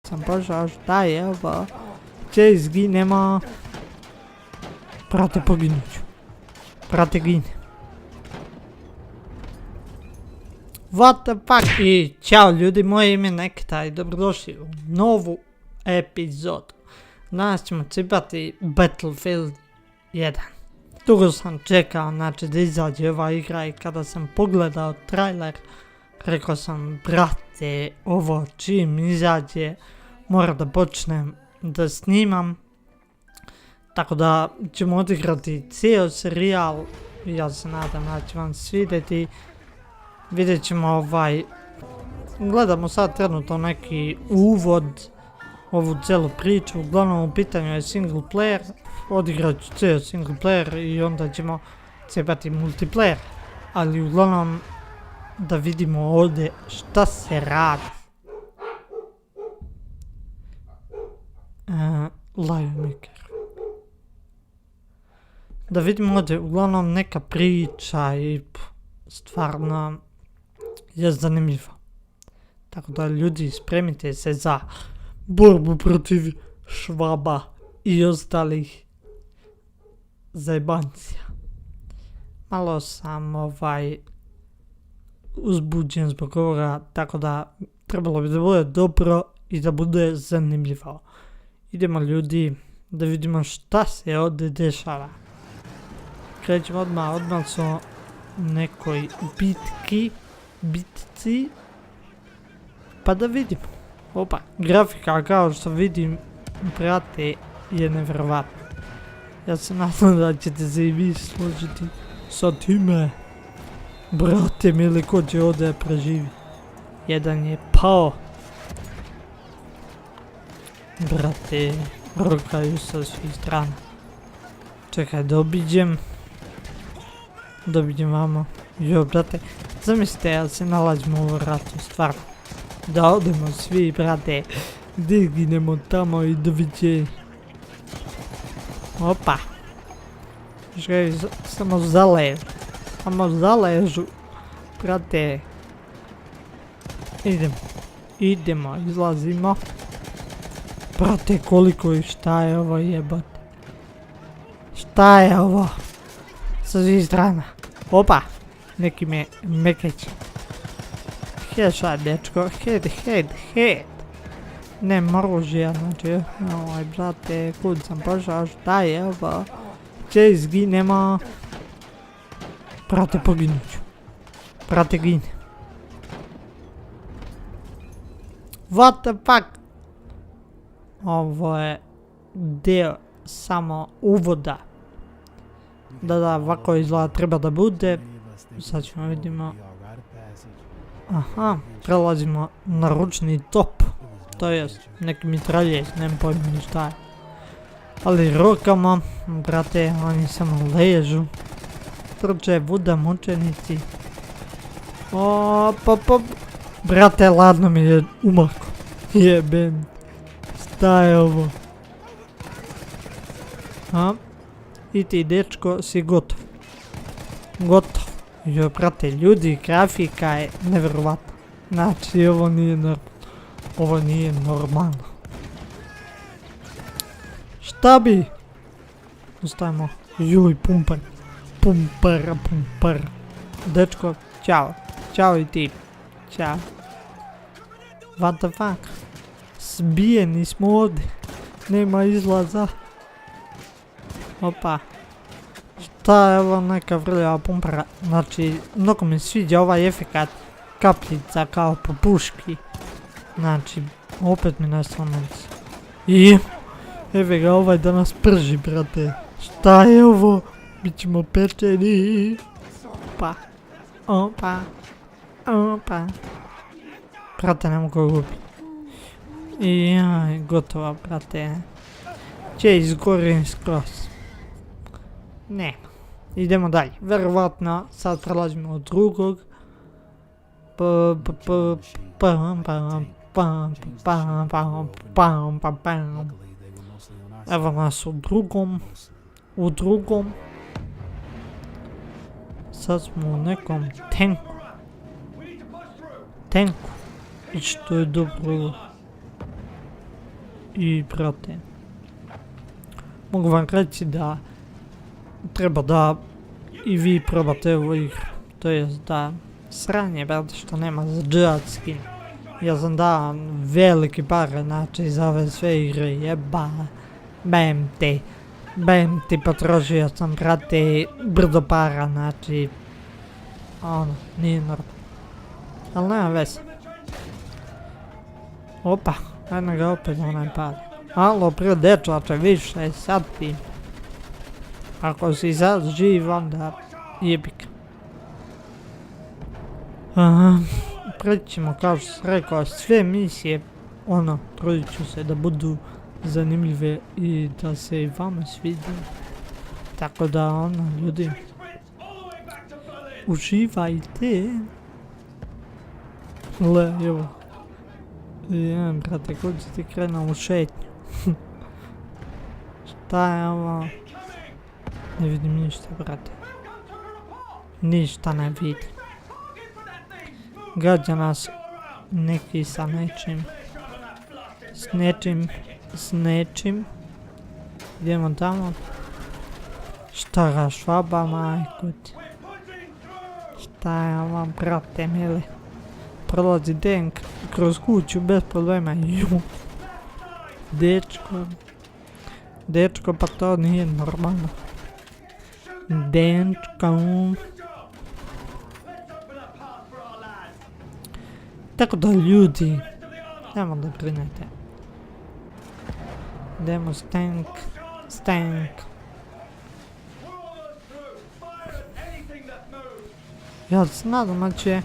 sam pošao, šta je ovo? Če izginemo? Brate, poginuću. Brate, gine. What the fuck? I ćao ljudi, moje ime je Nekta i dobrodošli u novu epizodu. Danas ćemo cipati Battlefield 1. Dugo sam čekao da izađe ova igra i kada sam pogledao trailer, rekao sam, brate, ovo čim izađe moram da počnem da snimam. Tako da ćemo odigrati cijel serijal, ja se nadam da će vam svidjeti. Vidjet ćemo gledamo sad trenutno neki uvod, ovu cijelu priču, uglavnom u pitanju je single player, odigrat ću cijel single player i onda ćemo cepati multiplayer, ali uglavnom da vidimo ovdje šta se radi. Live maker. Da vidimo ovdje uglavnom neka priča i stvarno je zanimljivo. Tako da ljudi, spremite se za borbu protiv Švaba i ostalih zajebancija. Malo sam uzbuđen zbog ovoga, tako da trebalo bi da bude dobro i da bude zanimljivo. Idemo ljudi da vidimo šta se ovdje dešava. Krećemo odmah smo u nekoj bitci, pa da vidimo. Opa, grafika kao što vidim, brate, je nevjerovatna. Ja se nadam da ćete se i vi složiti sa time. Brate mili, ko će ovdje preživi? Jedan je pao. Brate, rokaju sa svih strana. Čekaj, da obiđem vamo. Jo, brate, zamislite, ja se nalazimo u ratu, stvarno. Da odemo svi, brate, dignemo tamo i doviđenje. Opa. Želi, samo zaležu, brate. Idemo, izlazimo. Brate, koliko i šta je ovo jebate? Šta je ovo? Sa svih strana. Opa, neki me mekeć. Headshot, dečko, head. Nema oružja, znači, brate, kud sam pošao, šta je ovo? Če izginemo? Brate, poginuću. Brate, gine. What the fuck? Ovo je dio samo uvoda. Da, ovako izgleda treba da bude. Sad ćemo vidimo. Aha, prelazimo na ručni top. To jest neki mitraljez, nemam pojma ni šta je. Ali rokama, brate, oni samo ležu. Trče vuda mučenici. Brate, ladno mi je umako. Jebem. Šta je ovo? I ti, dečko, si gotov. Jo, brate, ljudi, grafika je nevjerovatna. Znači, ovo nije normalno. Šta bi? Ostavimo. Joj, pumpar. Dečko, ćao i ti. Ćao. What the fuck? Zbijeni smo ovdje. Nema izlaza. Opa. Šta je ovo neka vrljava pumpara? Znači, mnogo mi sviđa ovaj efekat kapljica kao po puški. Znači, opet mi naslomenic. I evo ga, ovaj danas prži, brate. Šta je ovo? Bićemo pečeni. Opa. Brate, ne mogu gubiti. I gotova, brate. Če izgorim skroz. Ne. Idemo dalje. Verovatno sad prelazimo od drugog. Evo nas u drugom. Sad smo u nekom tenku. I što je dobro. I brate, mogu vam reći da treba da i vi probate ovu igru. To jest da sranje brate što nema za džihad skin. Ja sam dao veliki pare znači za ove sve igre, jeba. Bem ti potrošio sam brate brdo para, znači ono, nije normalno. Ali nema veze. Opa, ajde ga opet onaj pali. Alo, prije dečače, više, sad ti. Ako si sad živ, onda jebik. Prećemo, kao što sam rekao, sve misije, ono, trudit ću se da budu zanimljive i da se i vama svide. Tako da, ono, ljudi, uživajte. Le, evo. Jedan, brate, kod si ti krenuo u šetnju. Šta je ovo? Ne vidim ništa, brate. Ništa ne vidim. Gađa nas neki sa nečim. S nečim. Idemo tamo. Šta ga švaba, majko ti. Šta je ovo, brate, mili. Prolazi denk kroz kuću bez problema. Dečko, pa to nije normalno. Dečko. Tako da ljudi, nemo da brinete. Idemo stank. Ja se nadam da će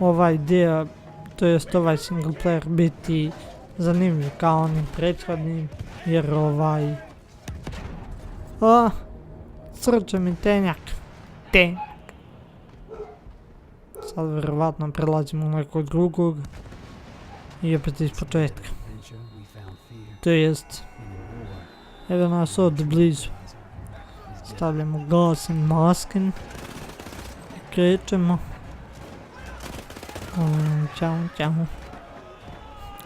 ovaj dio, to jest ovaj single player biti zanimljiv kao onim prethodnim, jer srče mi tenjak. Sad vjerovatno prelazimo u nekog drugog i opet iz početka. To jest, evo nas od blizu. Stavljamo gas i masken i krećemo. Ćao.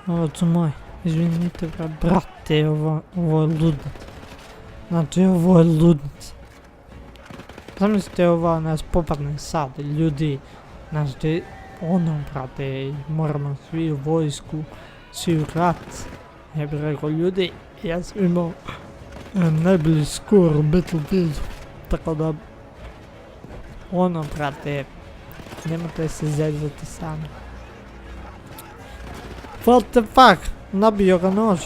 Ovo su moji, izvinite brate, ovo je ludnica. Znači ovo je ludnica. Zamislite ovo nas popadne sad, ljudi. Znači ono brate, moramo svi u vojsku, svi u rat. Ja bih rekao ljudi, ja sam imao najbolji skor u Battlefieldu. Tako da ono brate, nemojte se zezati sami. What the fuck? Nabio ga nož.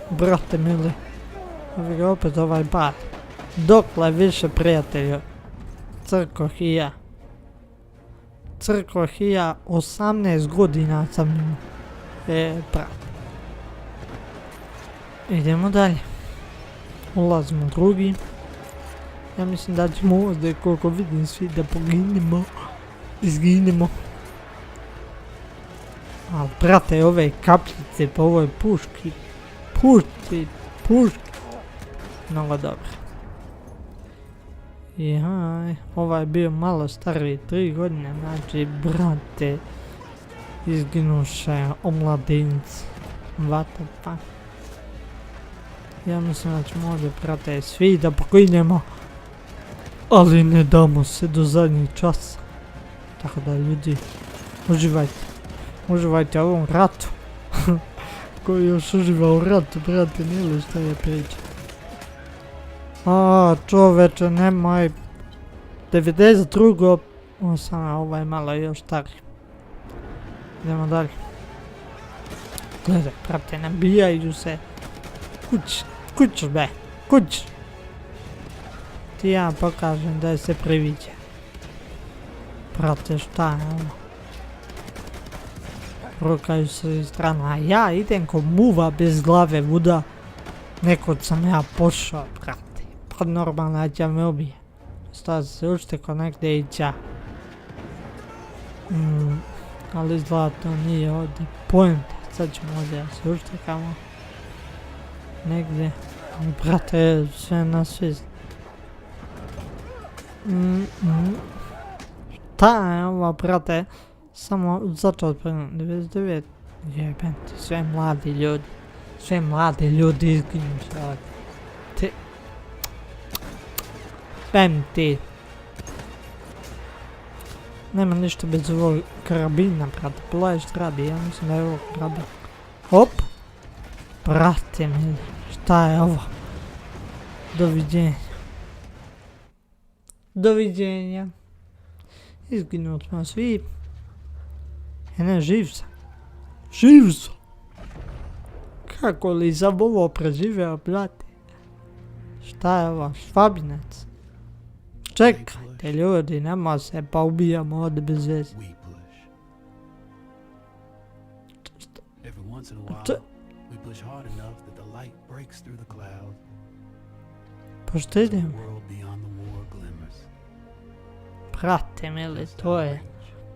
Brate mili. Evo ga opet ovaj bar. Dokle više prijatelju. Crkoh i ja. 18 godina sam imao. Brate. Idemo dalje. Ulazimo u drugi. Ja mislim da ćemo ovdje koliko vidim svi da poginemo. Izginemo. Ali brate, ove kapljice po ovoj puški. Puški. Mnogo dobro. Jaj, ovaj je bio malo stariji, 3 godine, znači brate. Izginuše omladinci. What the fuck. Ja mislim da ćemo ovdje brate svi da poginemo. Ali ne damo se do zadnjih časa. Tako da ljudi, uživajte u ovom ratu. Koji još uživa u ratu, brate, nije li šta je priča. Čoveče, nemoj. 92. Ovo je malo još stariji. Idemo dalje. Gledaj, brate, nabijaju se. Kuć be, kuć. Ti ja pokažem da je se priviđa. Brate, šta je ovo? Rukaju se iz strana, a ja idem ko muva bez glave vuda. Nekod sam ja pošao, brate. Pa normalno da me ubije. Stazi se ušteko negdje i ća. Ali izgleda to nije ovdje poenta. Sad ćemo ovdje da se uštekamo. Negdje. Brate, sve na svi. Šta je ovo, brate? Samo začeo od 99. Jebem ti, sve mladi ljudi. Sve mlade ljudi izginju sad. Ti... Spam ti. Nema ništa bez ovog karabina, brate. Pogledaj što radi, ja mislim da je ovo karabin. Hop! Brate mi, šta je ovo? Doviđenja. Doviđenja. Izginut smo svi. Ne, živ sam. Živ sam! Kako li sam ovo preživeo, brate? Šta je ovo? Švabinac? Čekajte ljudi, nema se pa ubijamo ovdje bez veze. Pa što idem? Brate mili,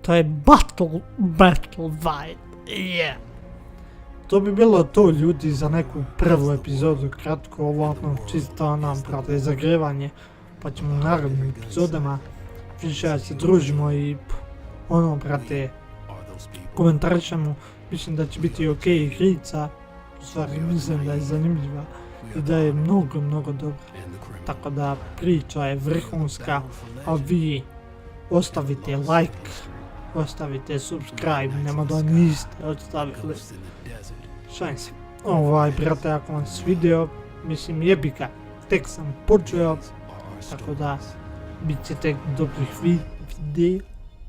to je battle vibe, yeah. To bi bilo to ljudi za neku prvu epizodu, kratko ovako, čisto ono, brate, zagrevanje. Pa ćemo u narednim epizodama više da se družimo i ono, brate, komentarišemo. Mislim da će biti ok igrica, u stvari mislim da je zanimljiva i da je mnogo dobra. Tako da priča je vrhunska, a vi ostavite like, ostavite subscribe, nema da niste ostavili. Šalim se. Brate, ako vam se svidio, mislim jebi ga, tek sam počeo, tako da bit će tek dobrih videa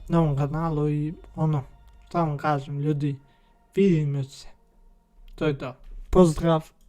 na ovom kanalu i ono, šta vam kažem ljudi, vidimo se. To je to. Pozdrav!